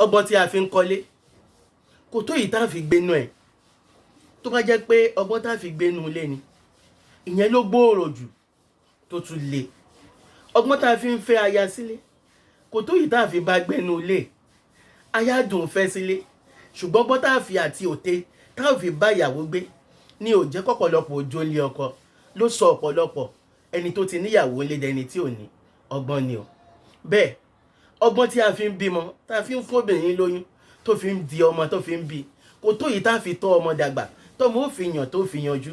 ọgbọ́n tí a fi ń kọ́lé kò tó yìí tá a fi gbénú ẹ̀. Tó bá jẹ́ pé ọgbọ́n tá a fi gbénú ilé ni, ìyẹn ló gbòòrò jù tó tún le. Ọgbọ́n tá a fi ń fẹ́ aya sílé kò tó yìí tá a fi bá gbénú ilé. Aya dùn fẹ́ sílé, ṣùgbọ́n ọgbọ́n tá a fi àti òté tá a fi bá ìyàwó gbé ní ò jẹ́ kọ́pọ̀lọpọ̀ òjò lé ọkọ, ló sọ ọ̀pọ̀lọpọ̀ ẹni tó ti níyàwó lé dẹni tí ò ní. Ọgbọ́n ni o. Bẹ́ẹ̀ ọgbọ́n tí a fi ń bímọ, tá a fi ń fún obìnrin lóyún, tó fi ń di ọmọ, tó fi ń bí, kò tó yìí tá a fi tọ́ ọmọ dàgbà, tọ́mọ ó fi yàn tó fi yanjú.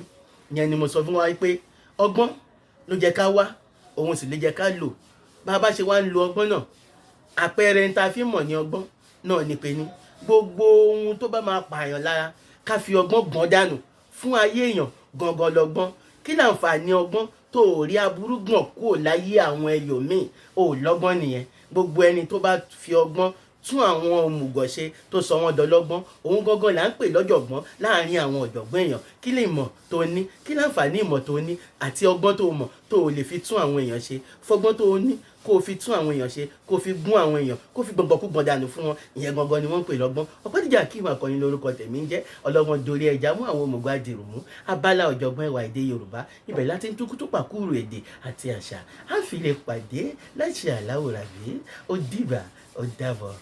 Ìyẹn ni mo sọ fún wa pé ọgbọ́n ló jẹ́ ká wá, òun sì lè jẹ́ ká lò. Bá a bá ṣe wá ń lo ọgbọ́n náà, àpẹẹrẹ ń ta fi mọ̀ ní ọgbọ́n náà ni pé ní gbogbo ohun tó bá máa pààyàn lára ká fi ọgbọ́n gbọ́n dànù fún ayé èèyàn gangan lọ́gbọ́n. Kí láǹfààní ọgbọ́n tó ò rí aburú gbọ̀n kúrò láyé àwọn ẹlòmíì, ò lọ́gbọ́n nìyẹn. Gbogbo ẹni tó bá fi ọgbọ́n tún àwọn òmùgọ̀ ṣe tó sọ wọ́n dọlọ́gbọ́n, òun gangan là ń pè lọ́jọ̀gbọ́n láàrin àwọn ọ̀jọ̀gbọ́n èèyàn. Kí lè mọ̀ tó ní, kí láǹfààní ìmọ̀ tó ní àti ọgbọ́n tó mọ̀ tó ò lè fi tún àwọn èèyàn ṣe. Fọgbọ́n tó ní kó o fi tún àwọn èèyàn ṣe, kó o fi gún àwọn èèyàn, kó o fi gbọ̀ngbọ̀kúgbọ̀n dànù fún wọn. Ìyẹn gangan ni wọ́n ń pè lọ́gbọ́n. Ọpẹ́dìjà kí ìwà akọni lórúkọ tèmi ń jẹ́. Ọlọ́gbọ́n dorí ẹja mú àwọn òmùgọ̀ adìrùmú. Abala ọ̀jọ̀gbọ́n ẹwà èdè Yorùbá. Ibẹ̀ láti ń túkútú pàkúrò èdè àti àṣà. Á fi lè pàdé láṣẹ àláwòrán bí ó dìbà ó dàbọ̀.